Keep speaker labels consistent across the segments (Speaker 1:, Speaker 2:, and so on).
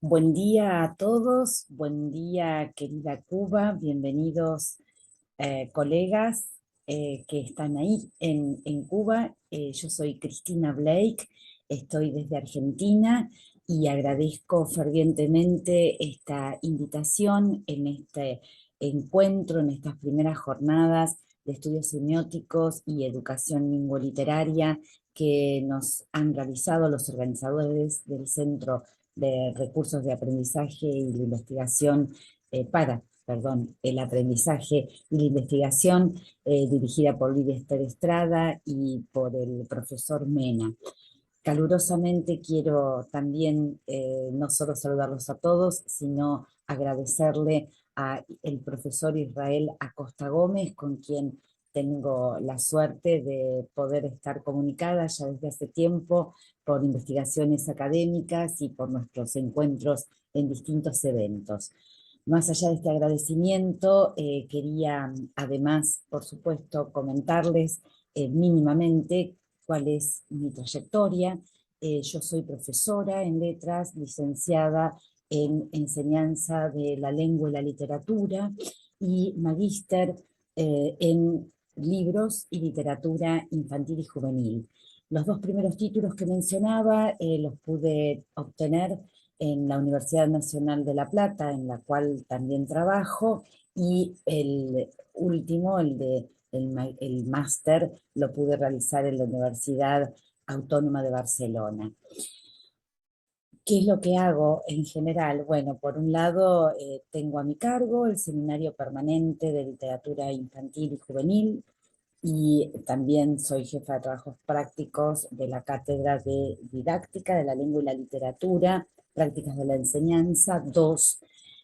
Speaker 1: Buen día a todos, buen día querida Cuba, bienvenidos colegas que están ahí en Cuba. Yo soy Cristina Blake, estoy desde Argentina y agradezco fervientemente esta invitación en este encuentro, en estas primeras jornadas de estudios semióticos y educación lingüoliteraria que nos han realizado los organizadores del Centro de Recursos de Aprendizaje y la Investigación el aprendizaje y la investigación dirigida por Lidia Esther Estrada y por el profesor Mena. Calurosamente quiero también no solo saludarlos a todos, sino agradecerle al profesor Israel Acosta Gómez, con quien tengo la suerte de poder estar comunicada ya desde hace tiempo por investigaciones académicas y por nuestros encuentros en distintos eventos. Más allá de este agradecimiento, quería además, por supuesto, comentarles mínimamente cuál es mi trayectoria. Yo soy profesora en letras, licenciada en enseñanza de la lengua y la literatura y magíster en libros y literatura infantil y juvenil. Los dos primeros títulos que mencionaba los pude obtener en la Universidad Nacional de La Plata, en la cual también trabajo, y el último, el máster, lo pude realizar en la Universidad Autónoma de Barcelona. ¿Qué es lo que hago en general? Bueno, por un lado, tengo a mi cargo el Seminario Permanente de Literatura Infantil y Juvenil, y también soy jefa de trabajos prácticos de la Cátedra de Didáctica de la Lengua y la Literatura, Prácticas de la Enseñanza 2,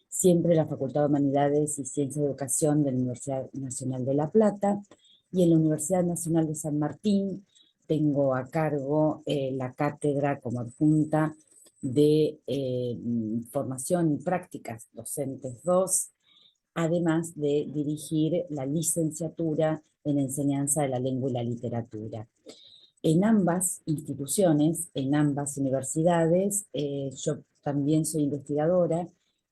Speaker 1: siempre en la Facultad de Humanidades y Ciencias de Educación de la Universidad Nacional de La Plata, y en la Universidad Nacional de San Martín tengo a cargo la cátedra como adjunta de formación y prácticas docentes 2, además de dirigir la licenciatura en enseñanza de la lengua y la literatura. En ambas instituciones, en ambas universidades, yo también soy investigadora,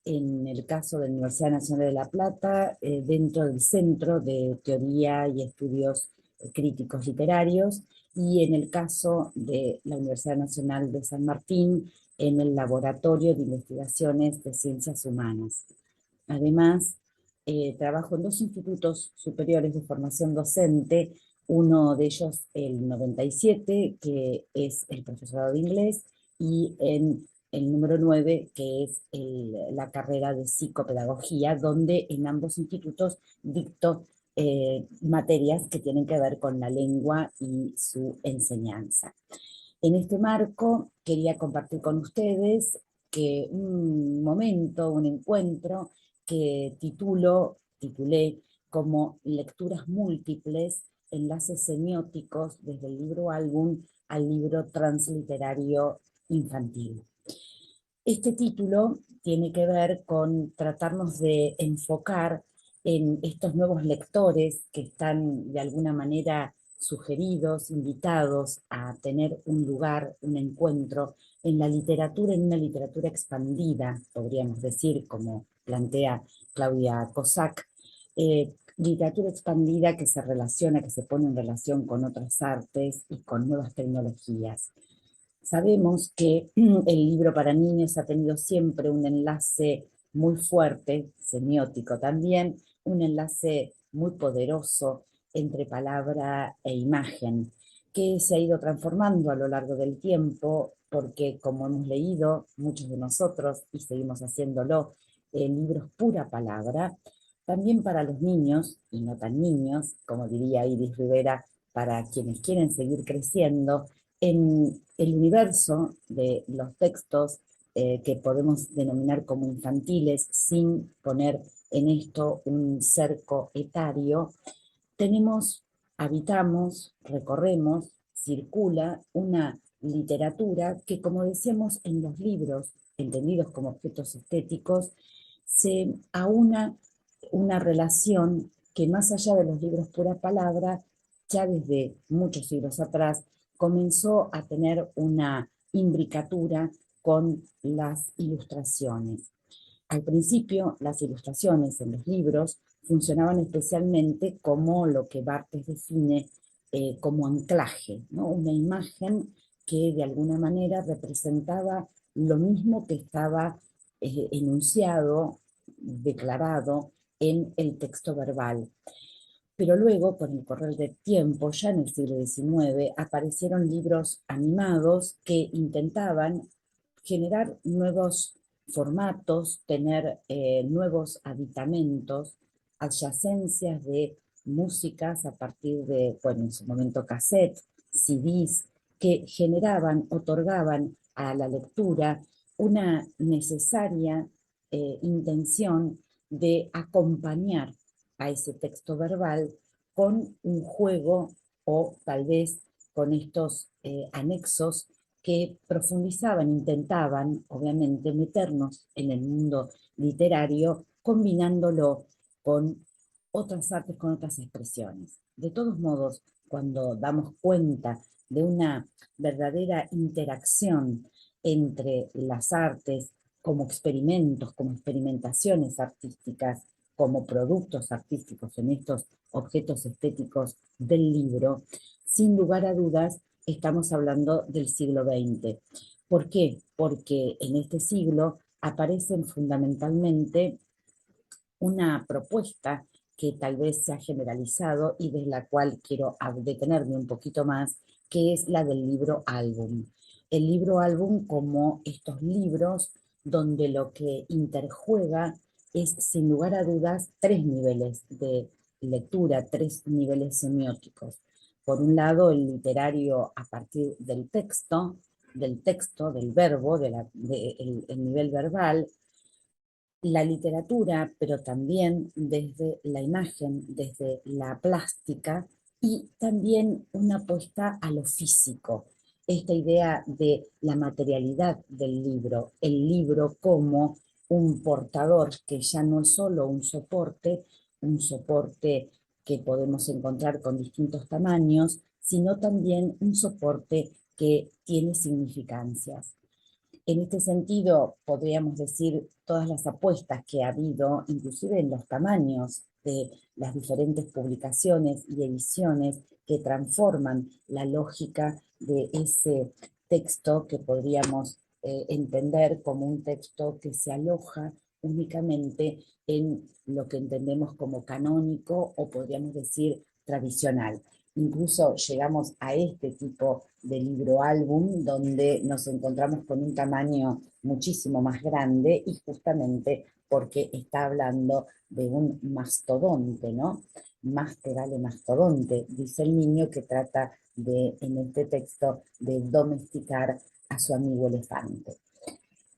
Speaker 1: en el caso de la Universidad Nacional de La Plata, dentro del Centro de Teoría y Estudios Críticos Literarios, y en el caso de la Universidad Nacional de San Martín, en el Laboratorio de Investigaciones de Ciencias Humanas. Además, trabajo en dos institutos superiores de formación docente, uno de ellos el 97, que es el profesorado de inglés, y en el número 9, que es la carrera de psicopedagogía, donde en ambos institutos dicto materias que tienen que ver con la lengua y su enseñanza. En este marco quería compartir con ustedes que un momento, un encuentro que titulé como Lecturas Múltiples, enlaces semióticos desde el libro álbum al libro transliterario infantil. Este título tiene que ver con tratarnos de enfocar en estos nuevos lectores que están de alguna manera sugeridos, invitados a tener un lugar, un encuentro en la literatura, en una literatura expandida, podríamos decir, como plantea Claudia Cossack, literatura expandida que se relaciona, que se pone en relación con otras artes y con nuevas tecnologías. Sabemos que el libro para niños ha tenido siempre un enlace muy fuerte, semiótico también, un enlace muy poderoso entre palabra e imagen, que se ha ido transformando a lo largo del tiempo, porque como hemos leído muchos de nosotros, y seguimos haciéndolo, libros pura palabra, también para los niños, y no tan niños, como diría Iris Rivera, para quienes quieren seguir creciendo, en el universo de los textos que podemos denominar como infantiles, sin poner en esto un cerco etario, habitamos, recorremos, circula una literatura que, como decíamos en los libros, entendidos como objetos estéticos, se aúna una relación que, más allá de los libros pura palabra, ya desde muchos siglos atrás comenzó a tener una imbricatura con las ilustraciones. Al principio, las ilustraciones en los libros funcionaban especialmente como lo que Barthes define como anclaje, ¿no? Una imagen que de alguna manera representaba lo mismo que estaba enunciado, declarado en el texto verbal. Pero luego, con el correr del tiempo, ya en el siglo XIX, aparecieron libros animados que intentaban generar nuevos formatos, tener nuevos aditamentos, adyacencias de músicas a partir de, bueno, en su momento cassette, CDs, que generaban, otorgaban a la lectura una necesaria intención de acompañar a ese texto verbal con un juego o tal vez con estos anexos que profundizaban, intentaban, obviamente, meternos en el mundo literario, combinándolo con otras artes, con otras expresiones. De todos modos, cuando damos cuenta de una verdadera interacción entre las artes como experimentos, como experimentaciones artísticas, como productos artísticos en estos objetos estéticos del libro, sin lugar a dudas estamos hablando del siglo XX. ¿Por qué? Porque en este siglo aparecen fundamentalmente una propuesta que tal vez se ha generalizado y de la cual quiero detenerme un poquito más, que es la del libro álbum. El libro álbum como estos libros donde lo que interjuega es sin lugar a dudas tres niveles de lectura, tres niveles semióticos. Por un lado, el literario a partir del texto, del verbo, el nivel verbal, la literatura, pero también desde la imagen, desde la plástica y también una apuesta a lo físico. Esta idea de la materialidad del libro, el libro como un portador que ya no es solo un soporte que podemos encontrar con distintos tamaños, sino también un soporte que tiene significancias. En este sentido, podríamos decir todas las apuestas que ha habido, inclusive en los tamaños de las diferentes publicaciones y ediciones que transforman la lógica de ese texto que podríamos entender como un texto que se aloja únicamente en lo que entendemos como canónico o podríamos decir tradicional. Incluso llegamos a este tipo de libro álbum donde nos encontramos con un tamaño muchísimo más grande y justamente porque está hablando de un mastodonte, ¿no? Más te vale mastodonte, dice el niño que trata de, en este texto, de domesticar a su amigo elefante.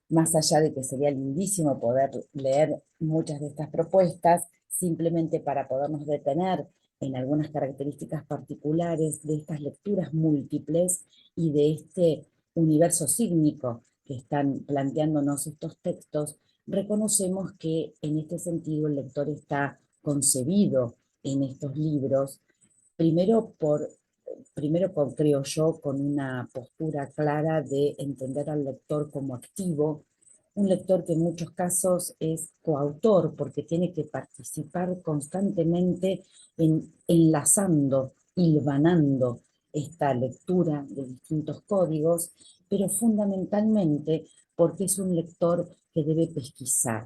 Speaker 1: Más allá de que sería lindísimo poder leer muchas de estas propuestas, simplemente para podernos detener en algunas características particulares de estas lecturas múltiples y de este universo sígnico que están planteándonos estos textos, reconocemos que en este sentido el lector está concebido en estos libros, primero creo yo, con una postura clara de entender al lector como activo, un lector que en muchos casos es coautor porque tiene que participar constantemente en enlazando, hilvanando esta lectura de distintos códigos, pero fundamentalmente porque es un lector que debe pesquisar,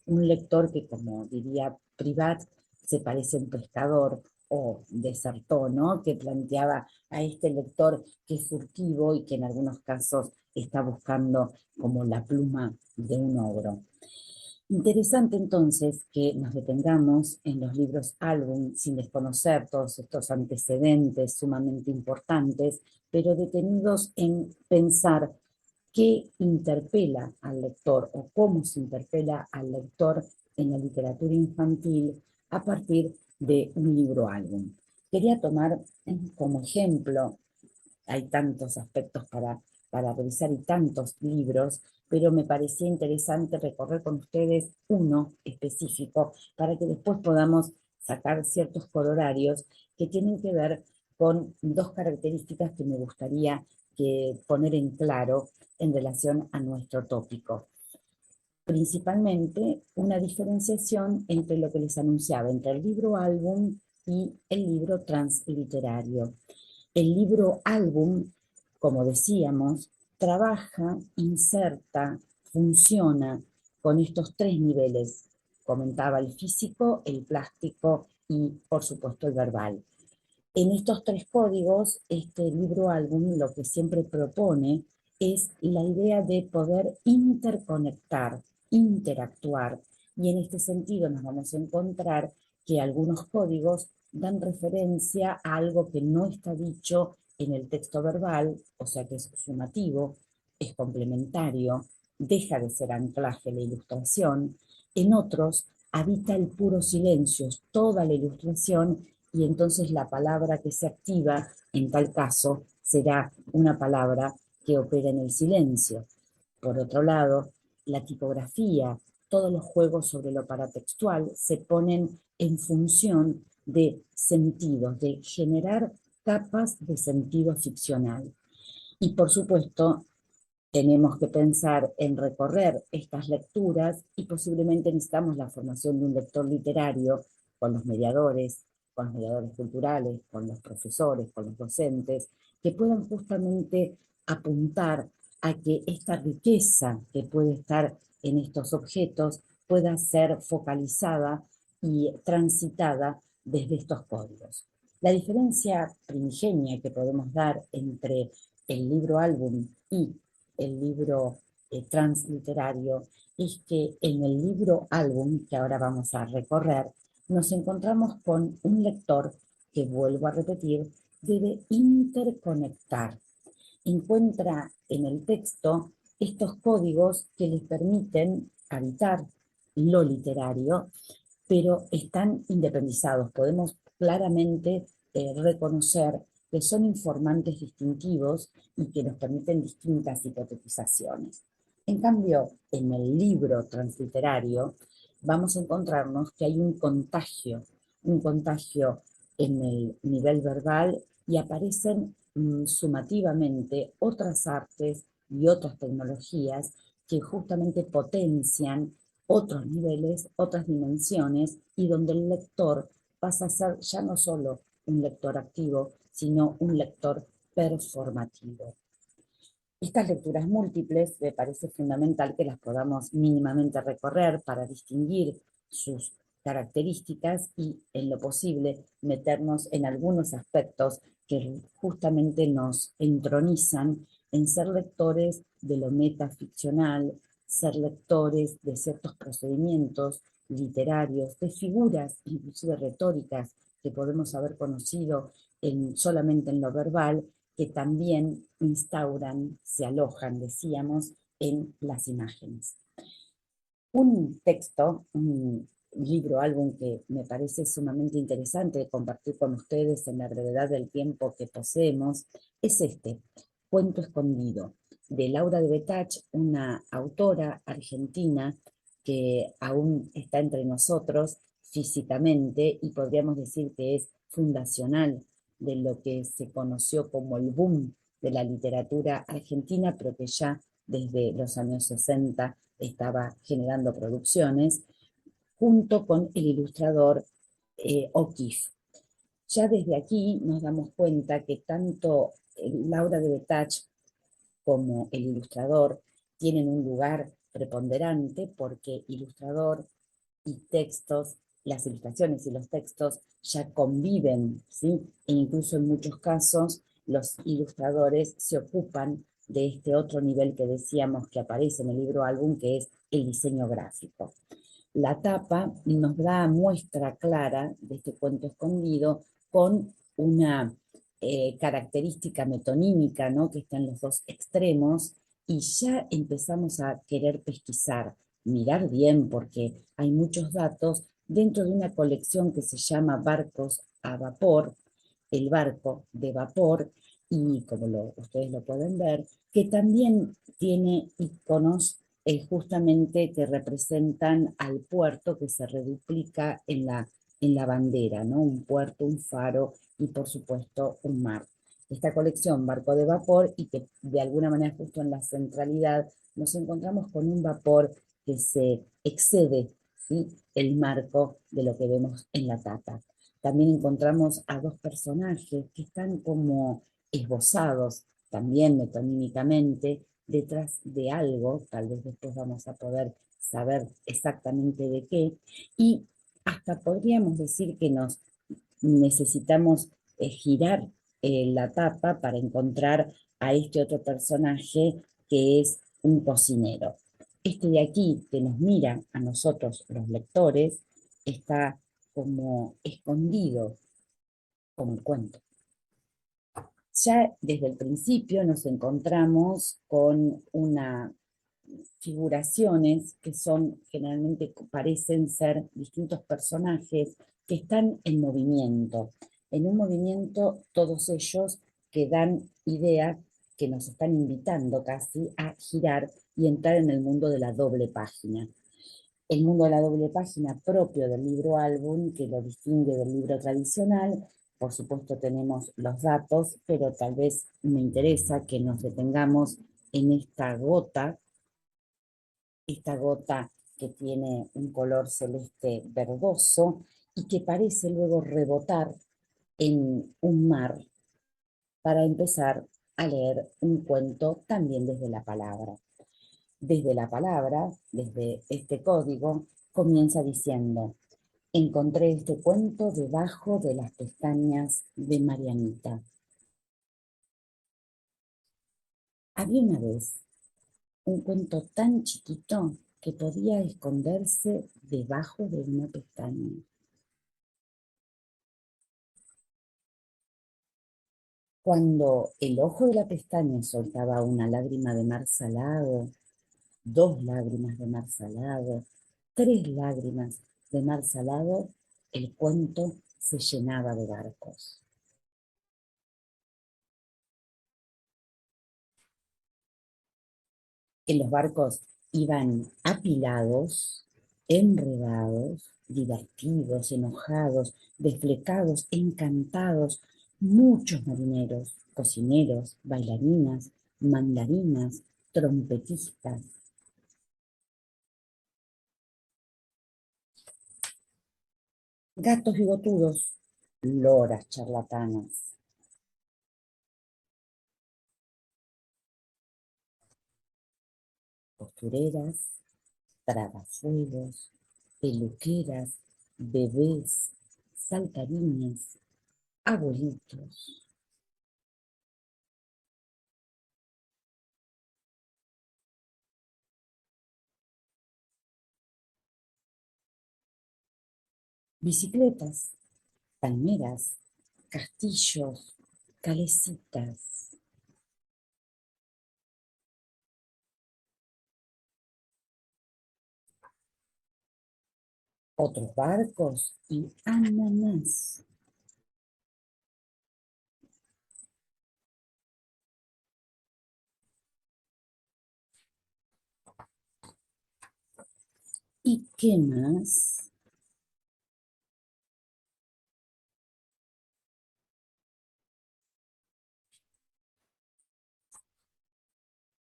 Speaker 1: un lector que, como diría Privat, se parece a un pescador o desertó, ¿no? Que planteaba a este lector que es furtivo y que en algunos casos está buscando como la pluma de un ogro. Interesante entonces que nos detengamos en los libros álbum sin desconocer todos estos antecedentes sumamente importantes, pero detenidos en pensar qué interpela al lector o cómo se interpela al lector en la literatura infantil a partir de un libro álbum. Quería tomar como ejemplo, hay tantos aspectos para revisar y tantos libros, pero me parecía interesante recorrer con ustedes uno específico para que después podamos sacar ciertos corolarios que tienen que ver con dos características que me gustaría que poner en claro en relación a nuestro tópico. Principalmente una diferenciación entre lo que les anunciaba, entre el libro álbum y el libro transliterario. El libro álbum, como decíamos, trabaja, inserta, funciona con estos tres niveles. Comentaba el físico, el plástico y, por supuesto, el verbal. En estos tres códigos, este libro álbum lo que siempre propone es la idea de poder interconectar, interactuar, y en este sentido nos vamos a encontrar que algunos códigos dan referencia a algo que no está dicho en el texto verbal, o sea que es sumativo, es complementario, deja de ser anclaje la ilustración. En otros habita el puro silencio, es toda la ilustración, y entonces la palabra que se activa en tal caso será una palabra que opera en el silencio. Por otro lado, la tipografía, todos los juegos sobre lo paratextual se ponen en función de sentidos, de generar capas de sentido ficcional. Y por supuesto, tenemos que pensar en recorrer estas lecturas y posiblemente necesitamos la formación de un lector literario con los mediadores culturales, con los profesores, con los docentes, que puedan justamente apuntar a que esta riqueza que puede estar en estos objetos pueda ser focalizada y transitada desde estos códigos. La diferencia primigenia que podemos dar entre el libro álbum y el libro transliterario es que en el libro álbum, que ahora vamos a recorrer, nos encontramos con un lector que, vuelvo a repetir, debe interconectar. Encuentra en el texto estos códigos que les permiten habitar lo literario, pero están independizados. Podemos claramente reconocer que son informantes distintivos y que nos permiten distintas hipotetizaciones. En cambio, en el libro transliterario vamos a encontrarnos que hay un contagio en el nivel verbal, y aparecen sumativamente otras artes y otras tecnologías que justamente potencian otros niveles, otras dimensiones, y donde el lector pasa a ser ya no solo un lector activo, sino un lector performativo. Estas lecturas múltiples me parece fundamental que las podamos mínimamente recorrer para distinguir sus características y, en lo posible, meternos en algunos aspectos que justamente nos entronizan en ser lectores de lo metaficcional, ser lectores de ciertos procedimientos literarios, de figuras, inclusive retóricas, que podemos haber conocido solamente en lo verbal, que también instauran, se alojan, decíamos, en las imágenes. Un texto, un libro, álbum que me parece sumamente interesante compartir con ustedes en la brevedad del tiempo que poseemos, es este, Cuento Escondido, de Laura de Betach, una autora argentina que aún está entre nosotros físicamente, y podríamos decir que es fundacional de lo que se conoció como el boom de la literatura argentina, pero que ya desde los años 60 estaba generando producciones, junto con el ilustrador O'Keeffe. Ya desde aquí nos damos cuenta que tanto Laura de Betach como el ilustrador tienen un lugar preponderante, porque ilustrador y textos, las ilustraciones y los textos ya conviven, ¿sí? E incluso en muchos casos los ilustradores se ocupan de este otro nivel que decíamos que aparece en el libro álbum, que es el diseño gráfico. La tapa nos da muestra clara de este cuento escondido con una característica metonímica, ¿no?, que está en los dos extremos, y ya empezamos a querer pesquisar, mirar bien, porque hay muchos datos dentro de una colección que se llama Barcos a Vapor, el barco de vapor, y como ustedes lo pueden ver, que también tiene iconos justamente que representan al puerto, que se reduplica en la bandera, ¿no? Un puerto, un faro y por supuesto un mar. esta colección Barco de Vapor y que de alguna manera justo en la centralidad nos encontramos con un vapor que se excede, ¿sí?, el marco de lo que vemos en la tapa. También encontramos a dos personajes que están como esbozados también metonímicamente detrás de algo, tal vez después vamos a poder saber exactamente de qué, y hasta podríamos decir que nos necesitamos girar la tapa para encontrar a este otro personaje que es un cocinero. Este de aquí, que nos mira a nosotros los lectores, está como escondido, como el cuento. Ya desde el principio nos encontramos con una figuraciones que son generalmente parecen ser distintos personajes que están en un movimiento todos ellos que dan idea que nos están invitando casi a girar y entrar en el mundo de la doble página. El mundo de la doble página propio del libro álbum, que lo distingue del libro tradicional. Por supuesto tenemos los datos, pero tal vez me interesa que nos detengamos en esta gota que tiene un color celeste verdoso y que parece luego rebotar en un mar para empezar a leer un cuento también desde la palabra. Desde la palabra, desde este código, comienza diciendo: encontré este cuento debajo de las pestañas de Marianita. Había una vez un cuento tan chiquito que podía esconderse debajo de una pestaña. Cuando el ojo de la pestaña soltaba una lágrima de mar salado, dos lágrimas de mar salado, tres lágrimas de mar salado, el cuento se llenaba de barcos. En los barcos iban apilados, enredados, divertidos, enojados, desflecados, encantados, muchos marineros, cocineros, bailarinas, mandarinas, trompetistas, gatos bigotudos, loras charlatanas, costureras, tragafuegos, peluqueras, bebés, saltarines, abuelitos. Bicicletas, palmeras, castillos, calecitas, otros barcos y ananas. ¿Y qué más?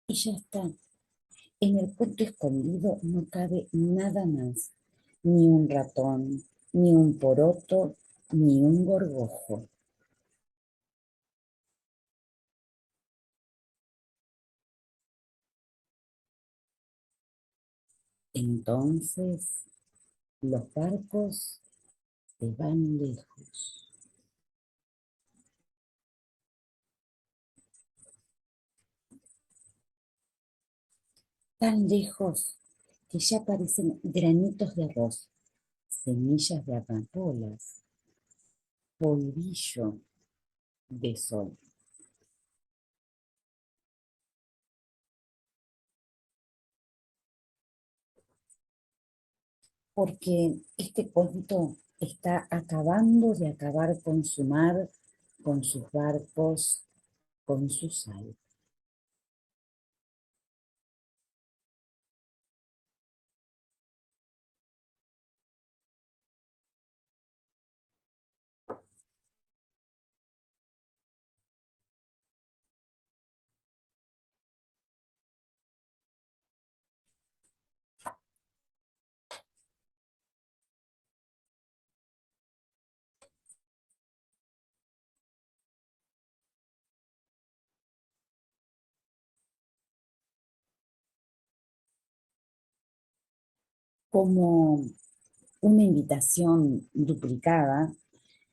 Speaker 1: Y ya está. En el puerto escondido no cabe nada más. Ni un ratón, ni un poroto, ni un gorgojo. Entonces los barcos se van lejos. Tan lejos que ya parecen granitos de arroz, semillas de amapolas, polvillo de sol. Porque este cuento está acabando de acabar con su mar, con sus barcos, con su sal. como una invitación duplicada.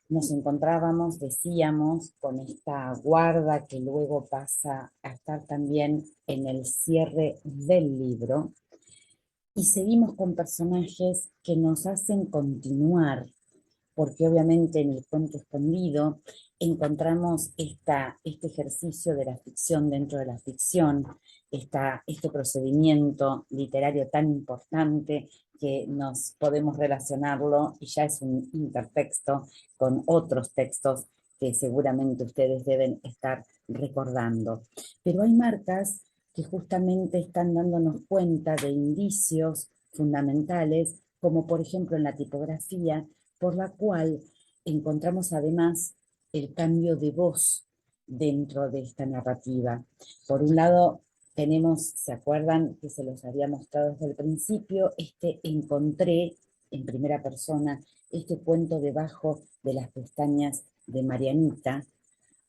Speaker 1: Nos encontrábamos, decíamos, con esta guarda que luego pasa a estar también en el cierre del libro, y seguimos con personajes que nos hacen continuar, porque obviamente en el cuento escondido encontramos este ejercicio de la ficción dentro de la ficción, este procedimiento literario tan importante que nos podemos relacionarlo, y ya es un intertexto, con otros textos que seguramente ustedes deben estar recordando. Pero hay marcas que justamente están dándonos cuenta de indicios fundamentales, como por ejemplo en la tipografía, por la cual encontramos además el cambio de voz dentro de esta narrativa. Por un lado, tenemos, ¿se acuerdan que se los había mostrado desde el principio? Encontré en primera persona este cuento debajo de las pestañas de Marianita,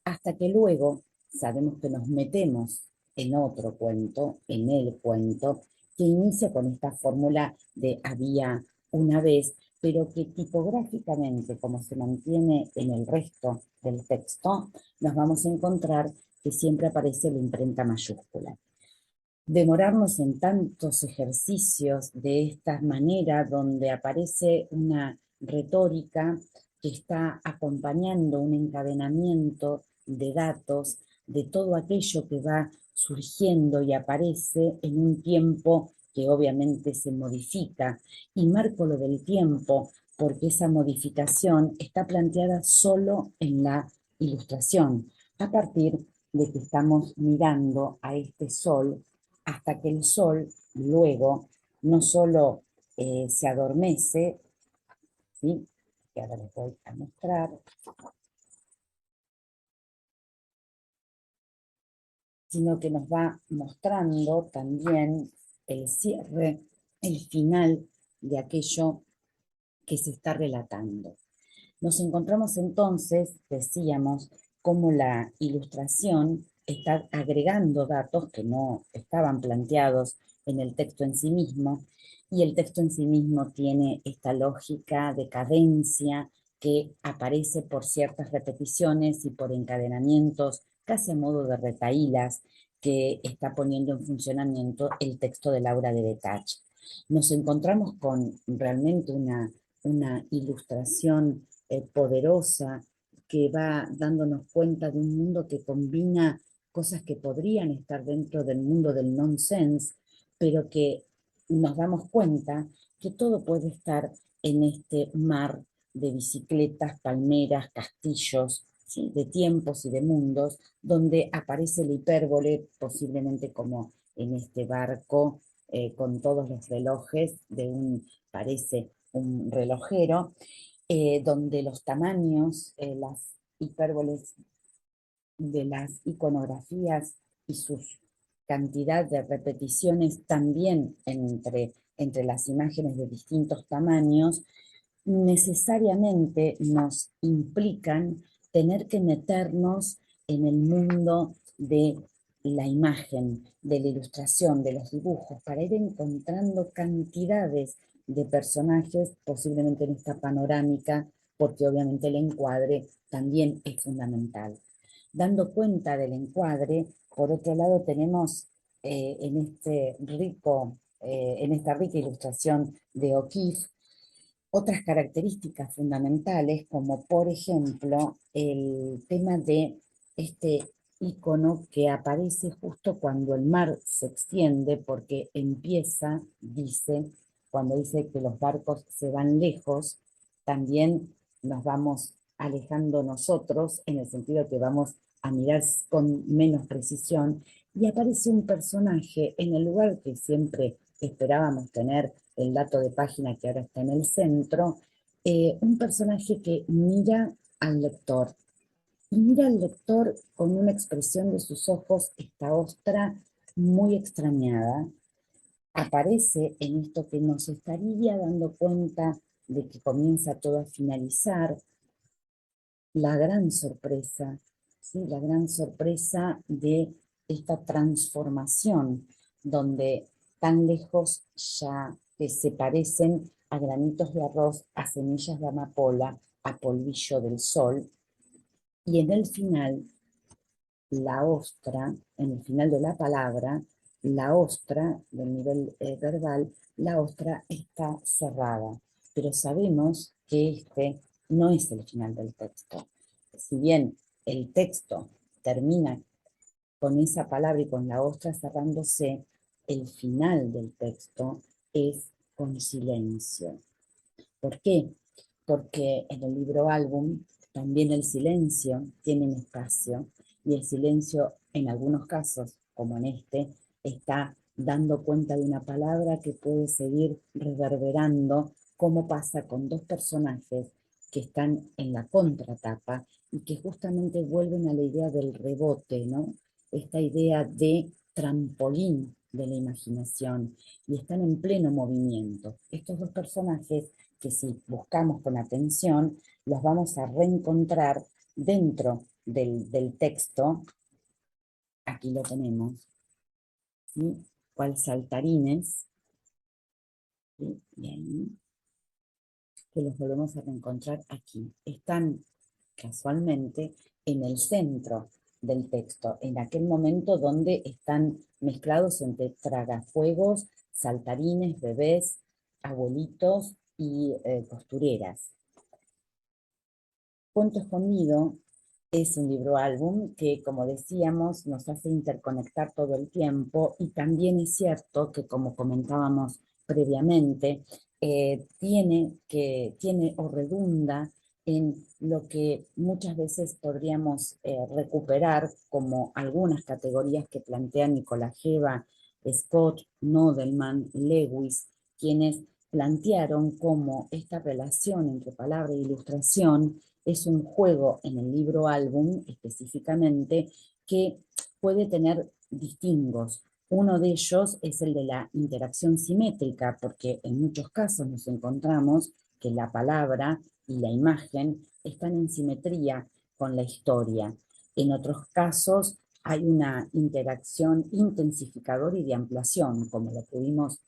Speaker 1: hasta que luego sabemos que nos metemos en otro cuento, en el cuento, que inicia con esta fórmula de había una vez, pero que tipográficamente, como se mantiene en el resto del texto, nos vamos a encontrar que siempre aparece la imprenta mayúscula. Demorarnos en tantos ejercicios de esta manera, donde aparece una retórica que está acompañando un encadenamiento de datos, de todo aquello que va surgiendo y aparece en un tiempo que obviamente se modifica. Y marco lo del tiempo porque esa modificación está planteada solo en la ilustración, a partir de que estamos mirando a este sol, hasta que el sol luego no solo se adormece, ¿sí? Que ahora les voy a mostrar, sino que nos va mostrando también el cierre, el final de aquello que se está relatando. Nos encontramos entonces, decíamos, cómo la ilustración está agregando datos que no estaban planteados en el texto en sí mismo, y el texto en sí mismo tiene esta lógica de cadencia que aparece por ciertas repeticiones y por encadenamientos, casi a modo de retahílas, que está poniendo en funcionamiento el texto de Laura de Betach. Nos encontramos con realmente una ilustración poderosa, que va dándonos cuenta de un mundo que combina cosas que podrían estar dentro del mundo del nonsense, pero que nos damos cuenta que todo puede estar en este mar de bicicletas, palmeras, castillos, ¿sí? De tiempos y de mundos, donde aparece la hipérbole, posiblemente como en este barco, con todos los relojes de parece un relojero, donde los tamaños, las hipérboles de las iconografías y su cantidad de repeticiones también entre las imágenes de distintos tamaños, necesariamente nos implican tener que meternos en el mundo de la imagen, de la ilustración, de los dibujos, para ir encontrando cantidades de personajes, posiblemente en esta panorámica, porque obviamente el encuadre también es fundamental. Dando cuenta del encuadre, por otro lado tenemos en esta rica ilustración de O'Keeffe, otras características fundamentales, como por ejemplo el tema de este icono que aparece justo cuando el mar se extiende, porque empieza, dice, cuando dice que los barcos se van lejos, también nos vamos alejando nosotros, en el sentido que vamos a mirar con menos precisión, y aparece un personaje en el lugar que siempre esperábamos tener el dato de página, que ahora está en el centro, un personaje que mira al lector, y mira al lector con una expresión de sus ojos, esta ostra muy extrañada. Aparece en esto que nos estaría dando cuenta de que comienza todo a finalizar, la gran sorpresa, ¿sí? La gran sorpresa de esta transformación, donde tan lejos ya que se parecen a granitos de arroz, a semillas de amapola, a polvillo del sol, y en el final, la ostra, en el final de la palabra, la ostra, del nivel verbal, la ostra está cerrada, pero sabemos que este no es el final del texto. Si bien el texto termina con esa palabra y con la ostra cerrándose, el final del texto es con silencio. ¿Por qué? Porque en el libro álbum también el silencio tiene un espacio y el silencio en algunos casos, como en este, está dando cuenta de una palabra que puede seguir reverberando, como pasa con dos personajes que están en la contratapa y que justamente vuelven a la idea del rebote, ¿no? Esta idea de trampolín de la imaginación, y están en pleno movimiento. Estos dos personajes que si buscamos con atención, los vamos a reencontrar dentro del texto. Aquí lo tenemos, ¿sí? Cual saltarines, ¿sí? Bien, que los volvemos a reencontrar aquí. Están casualmente en el centro del texto, en aquel momento donde están mezclados entre tragafuegos, saltarines, bebés, abuelitos y costureras. Cuento Escondido es un libro álbum que, como decíamos, nos hace interconectar todo el tiempo, y también es cierto que, como comentábamos previamente, tiene o redunda en lo que muchas veces podríamos recuperar como algunas categorías que plantean Nicolás Geva, Scott, Nodelman, Lewis, quienes plantearon cómo esta relación entre palabra e ilustración es un juego en el libro álbum específicamente que puede tener distingos. Uno de ellos es el de la interacción simétrica, porque en muchos casos nos encontramos que la palabra y la imagen están en simetría con la historia. En otros casos hay una interacción intensificadora y de ampliación, como lo pudimos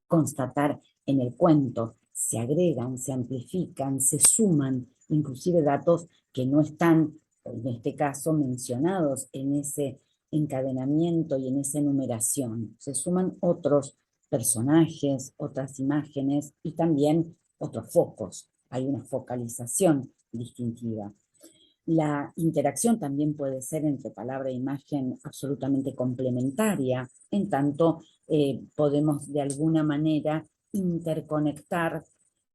Speaker 1: constatar en el cuento. Se agregan, se amplifican, se suman inclusive datos que no están, en este caso, mencionados en ese encadenamiento y en esa enumeración. Se suman otros personajes, otras imágenes y también otros focos. Hay una focalización distintiva. La interacción también puede ser entre palabra e imagen absolutamente complementaria, en tanto podemos de alguna manera interconectar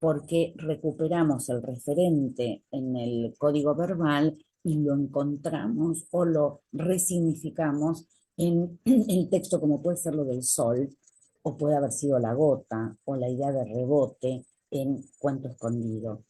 Speaker 1: porque recuperamos el referente en el código verbal y lo encontramos o lo resignificamos en el texto, como puede ser lo del sol, o puede haber sido la gota, o la idea de rebote en Cuento Escondido.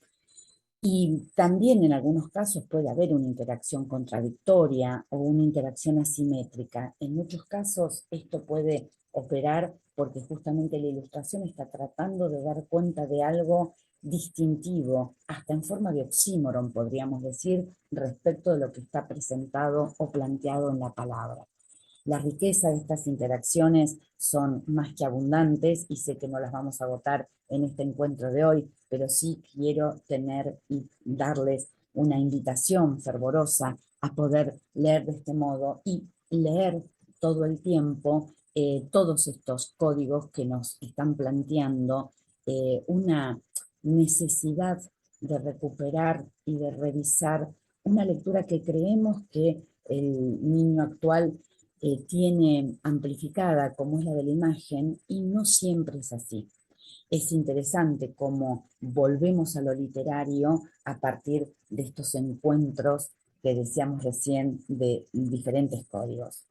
Speaker 1: Y también en algunos casos puede haber una interacción contradictoria o una interacción asimétrica. En muchos casos esto puede operar porque justamente la ilustración está tratando de dar cuenta de algo distintivo, hasta en forma de oxímoron, podríamos decir, respecto de lo que está presentado o planteado en la palabra. La riqueza de estas interacciones son más que abundantes y sé que no las vamos a agotar en este encuentro de hoy, pero sí quiero tener y darles una invitación fervorosa a poder leer de este modo y leer todo el tiempo todos estos códigos que nos están planteando una necesidad de recuperar y de revisar una lectura que creemos que el niño actual tiene amplificada, como es la de la imagen, y no siempre es así. Es interesante cómo volvemos a lo literario a partir de estos encuentros que decíamos recién de diferentes códigos.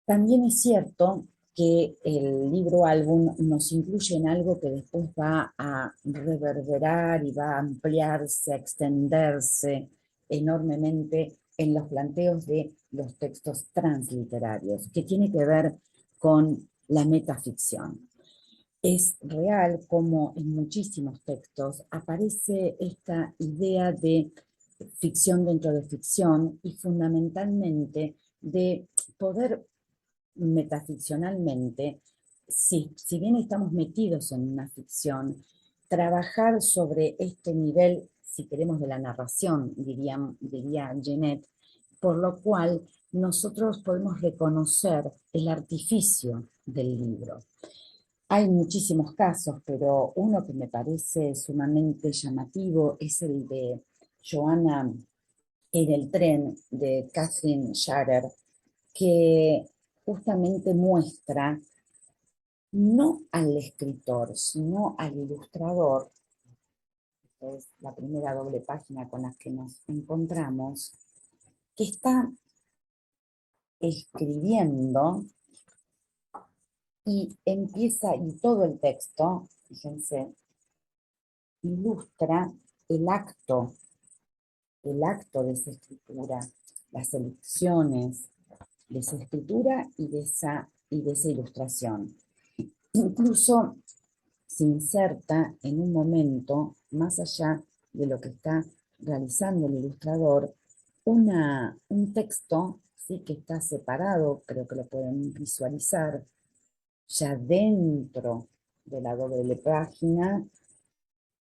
Speaker 1: También es cierto que el libro álbum nos incluye en algo que después va a reverberar y va a ampliarse, a extenderse enormemente en los planteos de los textos transliterarios, que tiene que ver con la metaficción. Es real como en muchísimos textos aparece esta idea de ficción dentro de ficción y fundamentalmente de poder metaficcionalmente sí, si bien estamos metidos en una ficción, trabajar sobre este nivel, si queremos, de la narración, diría Jeanette, por lo cual nosotros podemos reconocer el artificio del libro. Hay muchísimos casos, pero uno que me parece sumamente llamativo es el de Joanna en el tren de Catherine Scharer, que justamente muestra no al escritor, sino al ilustrador, que es la primera doble página con la que nos encontramos, que está escribiendo y empieza, y todo el texto, fíjense, ilustra el acto, el acto de esa escritura, las elecciones de esa escritura y de esa ilustración. Incluso se inserta en un momento, más allá de lo que está realizando el ilustrador, un texto, ¿sí?, que está separado, creo que lo pueden visualizar, ya dentro de la doble página,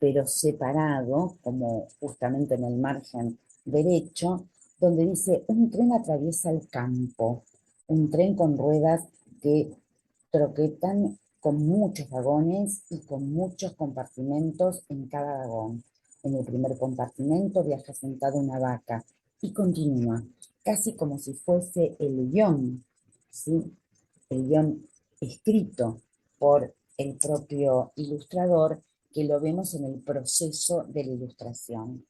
Speaker 1: pero separado, como justamente en el margen derecho, donde dice: un tren atraviesa el campo, un tren con ruedas que troquetan con muchos vagones y con muchos compartimentos en cada vagón. En el primer compartimento viaja sentada una vaca y continúa, casi como si fuese el guión, ¿sí?, el guión escrito por el propio ilustrador, que lo vemos en el proceso de la ilustración.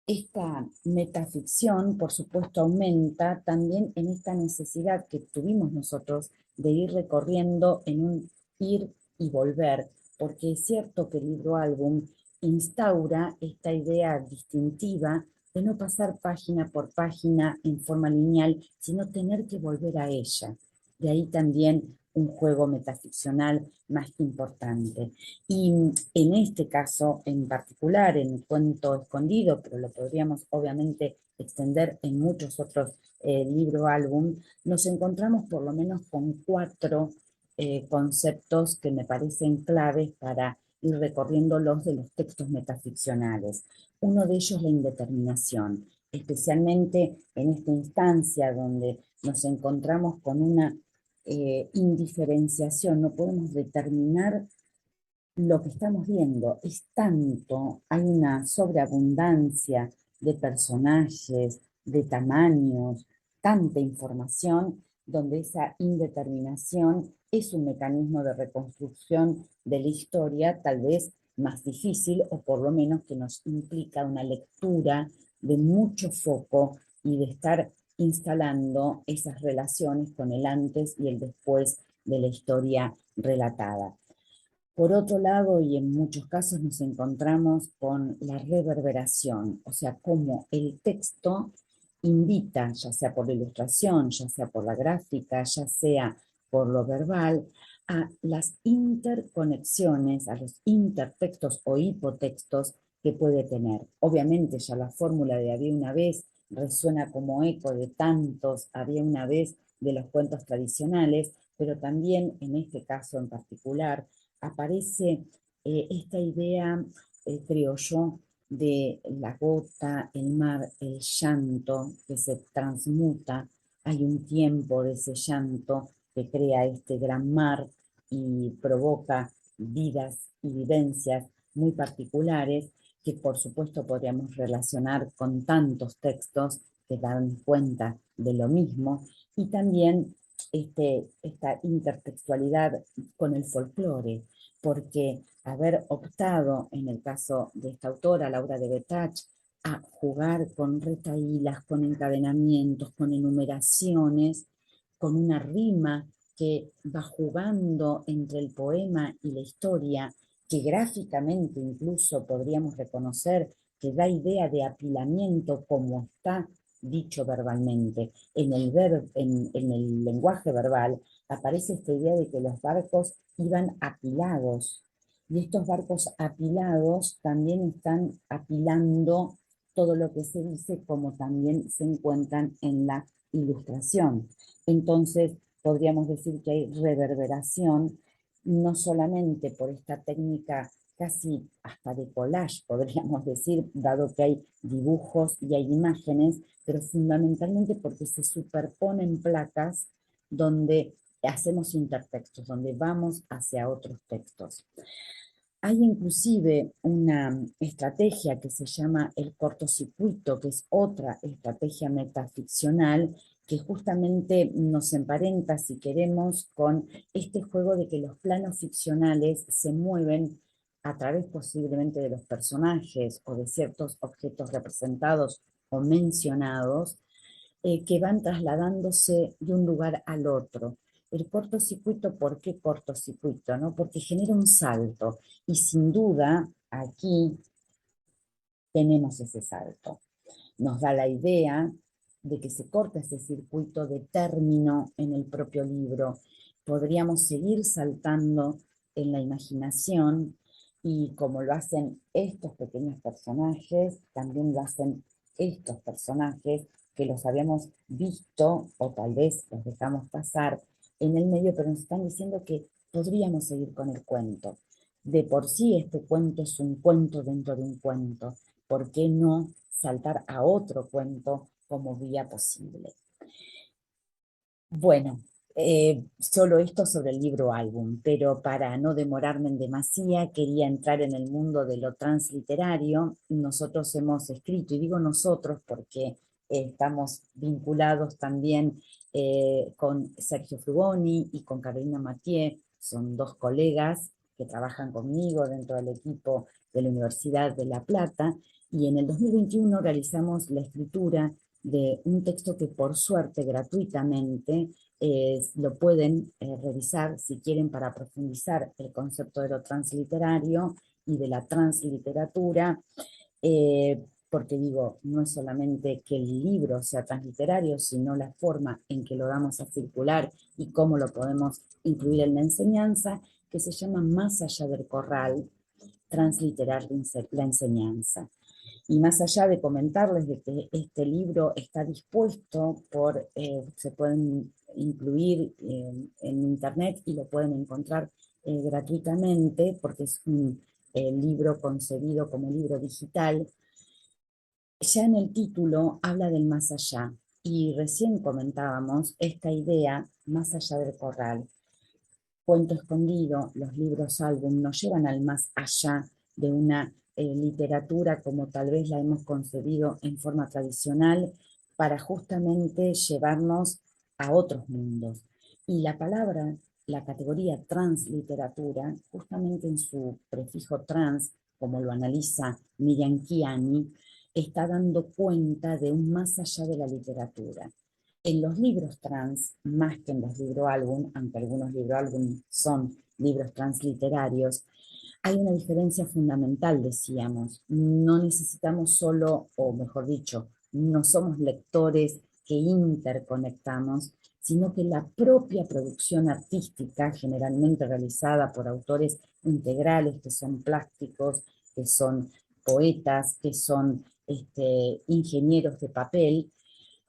Speaker 1: Esta metaficción, por supuesto, aumenta también en esta necesidad que tuvimos nosotros de ir recorriendo en un ir y volver, porque es cierto que el libro álbum instaura esta idea distintiva de no pasar página por página en forma lineal, sino tener que volver a ella. De ahí también un juego metaficcional más que importante. Y en este caso en particular, en el cuento escondido, pero lo podríamos obviamente extender en muchos otros libro álbum, nos encontramos por lo menos con 4 conceptos que me parecen claves para ir recorriéndolos de los textos metaficcionales. Uno de ellos, la indeterminación, especialmente en esta instancia donde nos encontramos con una indiferenciación, no podemos determinar lo que estamos viendo. Es tanto, hay una sobreabundancia de personajes, de tamaños, tanta información, donde esa indeterminación es un mecanismo de reconstrucción de la historia, tal vez más difícil, o por lo menos que nos implica una lectura de mucho foco y de estar instalando esas relaciones con el antes y el después de la historia relatada. Por otro lado, y en muchos casos nos encontramos con la reverberación, o sea, cómo el texto invita, ya sea por la ilustración, ya sea por la gráfica, ya sea por lo verbal, a las interconexiones, a los intertextos o hipotextos que puede tener. Obviamente ya la fórmula de había una vez resuena como eco de tantos había una vez de los cuentos tradicionales, pero también en este caso en particular aparece esta idea, creo yo, de la gota, el mar, el llanto que se transmuta. Hay un tiempo de ese llanto que crea este gran mar y provoca vidas y vivencias muy particulares que por supuesto podríamos relacionar con tantos textos que dan cuenta de lo mismo, y también esta intertextualidad con el folclore, porque haber optado, en el caso de esta autora, Laura de Betach, a jugar con retahílas, con encadenamientos, con enumeraciones, con una rima que va jugando entre el poema y la historia, que gráficamente incluso podríamos reconocer que da idea de apilamiento como está dicho verbalmente. En el lenguaje verbal aparece esta idea de que los barcos iban apilados, y estos barcos apilados también están apilando todo lo que se dice como también se encuentran en la ilustración. Entonces, podríamos decir que hay reverberación, no solamente por esta técnica casi hasta de collage, podríamos decir, dado que hay dibujos y hay imágenes, pero fundamentalmente porque se superponen placas donde hacemos intertextos, donde vamos hacia otros textos. Hay inclusive una estrategia que se llama el cortocircuito, que es otra estrategia metaficcional que justamente nos emparenta, si queremos, con este juego de que los planos ficcionales se mueven a través posiblemente de los personajes o de ciertos objetos representados o mencionados, que van trasladándose de un lugar al otro. El cortocircuito, ¿por qué cortocircuito? ¿No? Porque genera un salto y sin duda aquí tenemos ese salto. Nos da la idea de que se corta ese circuito de término en el propio libro. Podríamos seguir saltando en la imaginación y como lo hacen estos pequeños personajes, también lo hacen estos personajes que los habíamos visto o tal vez los dejamos pasar en el medio, pero nos están diciendo que podríamos seguir con el cuento. De por sí este cuento es un cuento dentro de un cuento. ¿Por qué no saltar a otro cuento como vía posible? Bueno, solo esto sobre el libro álbum, pero para no demorarme en demasía, quería entrar en el mundo de lo transliterario. Nosotros hemos escrito, y digo nosotros porque estamos vinculados también con Sergio Frugoni y con Carolina Mathieu, son dos colegas que trabajan conmigo dentro del equipo de la Universidad de La Plata, y en el 2021 realizamos la escritura de un texto que por suerte gratuitamente lo pueden revisar si quieren para profundizar el concepto de lo transliterario y de la transliteratura, porque digo, no es solamente que el libro sea transliterario, sino la forma en que lo damos a circular y cómo lo podemos incluir en la enseñanza, que se llama Más allá del corral, transliterar la enseñanza. Y más allá de comentarles de que este libro está dispuesto se pueden incluir en internet y lo pueden encontrar gratuitamente porque es un libro concebido como libro digital. Ya en el título habla del más allá y recién comentábamos esta idea más allá del corral. Cuento escondido, los libros álbum nos llevan al más allá de una literatura como tal vez la hemos concebido en forma tradicional para justamente llevarnos a otros mundos. Y la palabra, la categoría transliteratura, justamente en su prefijo trans, como lo analiza Miriam Chiani, está dando cuenta de un más allá de la literatura. En los libros trans, más que en los libros álbum, aunque algunos libros álbum son libros transliterarios, hay una diferencia fundamental, decíamos. No necesitamos solo, o mejor dicho, no somos lectores que interconectamos, sino que la propia producción artística, generalmente realizada por autores integrales, que son plásticos, que son poetas, que son ingenieros de papel,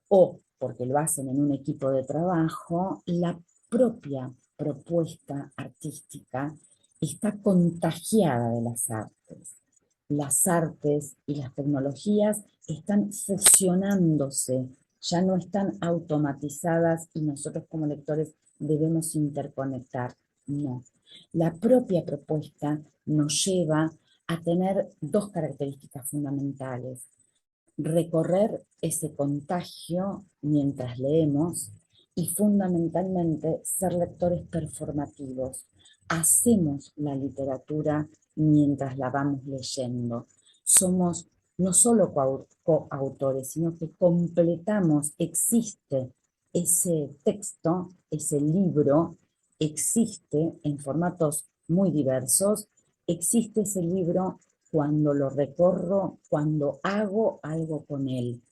Speaker 1: o porque lo hacen en un equipo de trabajo, la propia propuesta artística está contagiada de las artes. Las artes y las tecnologías están fusionándose, ya no están automatizadas y nosotros como lectores debemos interconectar. No. La propia propuesta nos lleva a tener dos características fundamentales: recorrer ese contagio mientras leemos y fundamentalmente ser lectores performativos. Hacemos la literatura mientras la vamos leyendo. Somos no solo coautores, sino que completamos, existe ese texto, ese libro, existe en formatos muy diversos, existe ese libro cuando lo recorro, cuando hago algo con él.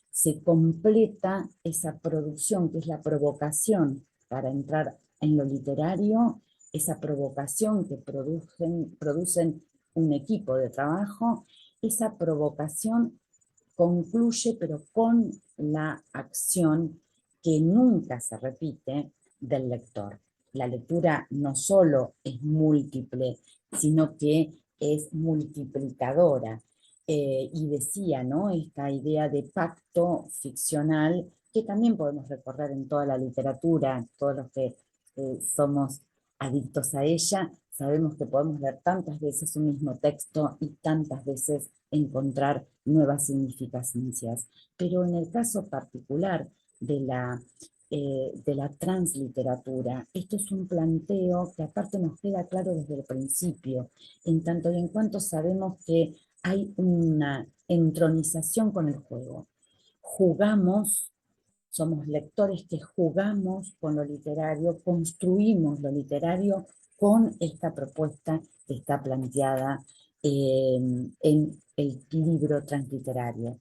Speaker 1: Se completa esa producción, que es la provocación para entrar en lo literario, esa provocación que producen un equipo de trabajo, esa provocación concluye, pero con la acción que nunca se repite del lector. La lectura no solo es múltiple, sino que es multiplicadora. Y decía, ¿no? Esta idea de pacto ficcional que también podemos recorrer en toda la literatura, todos los que somos adictos a ella, sabemos que podemos leer tantas veces un mismo texto y tantas veces encontrar nuevas significancias. Pero en el caso particular de la transliteratura, esto es un planteo que aparte nos queda claro desde el principio, en tanto y en cuanto sabemos que hay una entronización con el juego. Jugamos, somos lectores que jugamos con lo literario, construimos lo literario con esta propuesta que está planteada en el libro transliterario.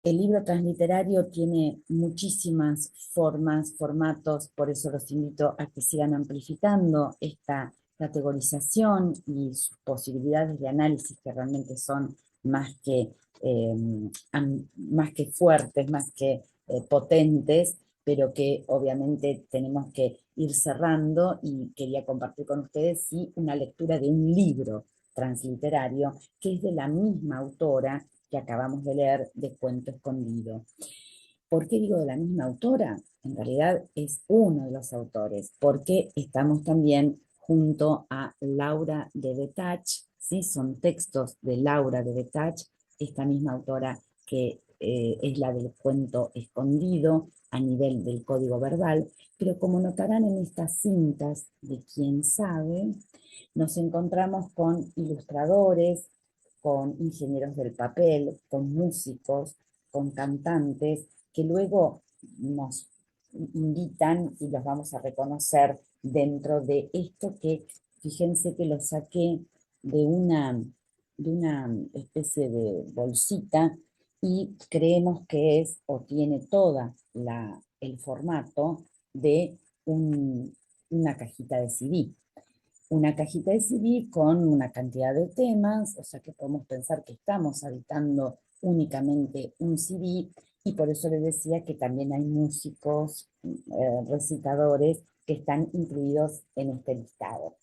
Speaker 1: El libro transliterario tiene muchísimas formas, formatos, por eso los invito a que sigan amplificando esta categorización y sus posibilidades de análisis que realmente son más que, eh, más que fuertes, más que potentes, pero que obviamente tenemos que ir cerrando y quería compartir con ustedes sí, una lectura de un libro transliterario que es de la misma autora que acabamos de leer de Cuento Escondido. ¿Por qué digo de la misma autora? En realidad es uno de los autores, porque estamos también junto a Laura de Betach, ¿sí? Son textos de Laura de Betach, esta misma autora que es la del Cuento Escondido a nivel del código verbal, pero como notarán en estas cintas de Quién sabe, nos encontramos con ilustradores, con ingenieros del papel, con músicos, con cantantes, que luego nos invitan y los vamos a reconocer dentro de esto que, fíjense que lo saqué de una especie de bolsita y creemos que es o tiene toda el formato de una cajita de CD. Una cajita de CD con una cantidad de temas, o sea que podemos pensar que estamos habitando únicamente un CD, y por eso les decía que también hay músicos, recitadores que están incluidos en este listado.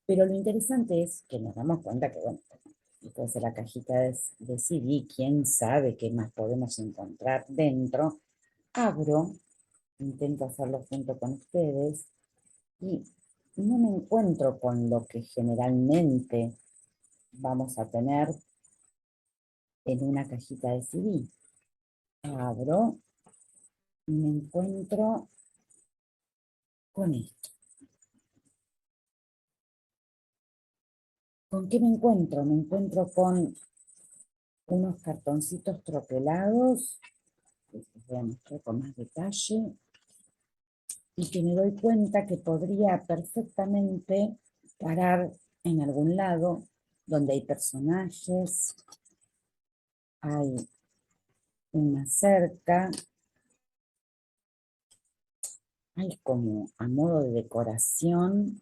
Speaker 1: Pero lo interesante es que nos damos cuenta que, bueno, después de la cajita de CD, quién sabe qué más podemos encontrar dentro. Abro, intento hacerlo junto con ustedes, y no me encuentro con lo que generalmente vamos a tener en una cajita de CD. Abro y me encuentro con esto. ¿Con qué me encuentro? Me encuentro con unos cartoncitos troquelados, que les voy a mostrar con más detalle, y que me doy cuenta que podría perfectamente parar en algún lado donde hay personajes, hay una cerca, hay como a modo de decoración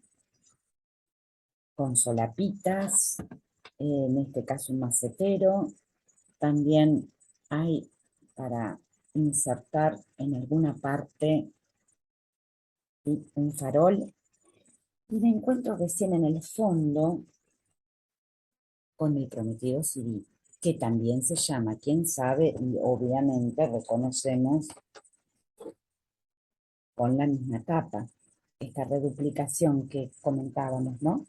Speaker 1: con solapitas, en este caso un macetero, también hay para insertar en alguna parte un farol, y me encuentro recién en el fondo con el prometido CD, que también se llama Quién sabe, y obviamente reconocemos con la misma tapa, esta reduplicación que comentábamos, ¿no?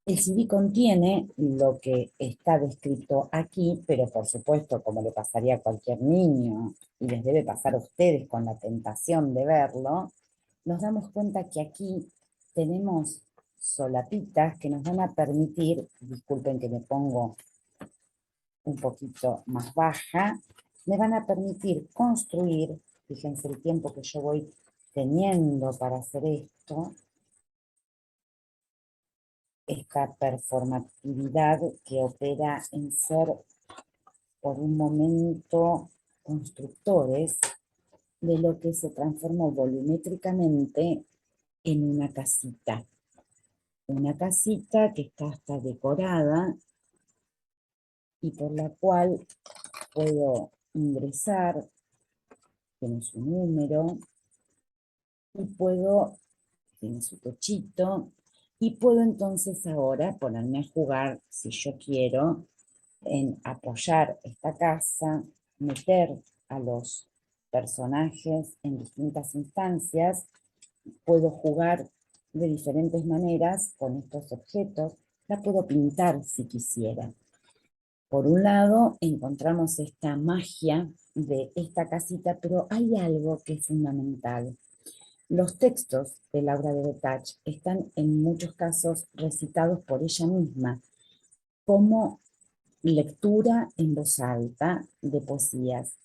Speaker 1: El CD contiene lo que está descrito aquí, pero por supuesto, como le pasaría a cualquier niño, y les debe pasar a ustedes con la tentación de verlo, nos damos cuenta que aquí tenemos solapitas que nos van a permitir, disculpen que me pongo un poquito más baja, me van a permitir construir, fíjense el tiempo que yo voy teniendo para hacer esto, esta performatividad que opera en ser por un momento constructores de lo que se transformó volumétricamente en una casita que está hasta decorada y por la cual puedo ingresar, tiene su número, y tiene su tochito, y puedo entonces ahora ponerme a jugar, si yo quiero, en apoyar esta casa, meter a los personajes en distintas instancias, puedo jugar de diferentes maneras con estos objetos, la puedo pintar si quisiera. Por un lado, encontramos esta magia de esta casita, pero hay algo que es fundamental. Los textos de Laura de Betach están en muchos casos recitados por ella misma como lectura en voz alta de poesías.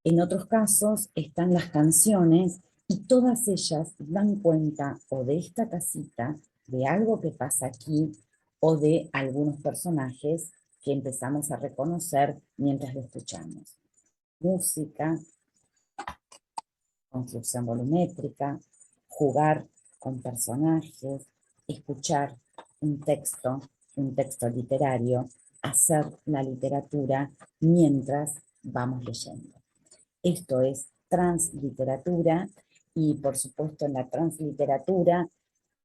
Speaker 1: En otros casos están las canciones y todas ellas dan cuenta o de esta casita, de algo que pasa aquí o de algunos personajes que empezamos a reconocer mientras lo escuchamos. Música, construcción volumétrica, jugar con personajes, escuchar un texto literario, hacer la literatura mientras vamos leyendo. Esto es transliteratura y por supuesto en la transliteratura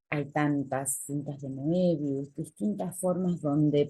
Speaker 1: hay tantas cintas de Moebius, distintas formas donde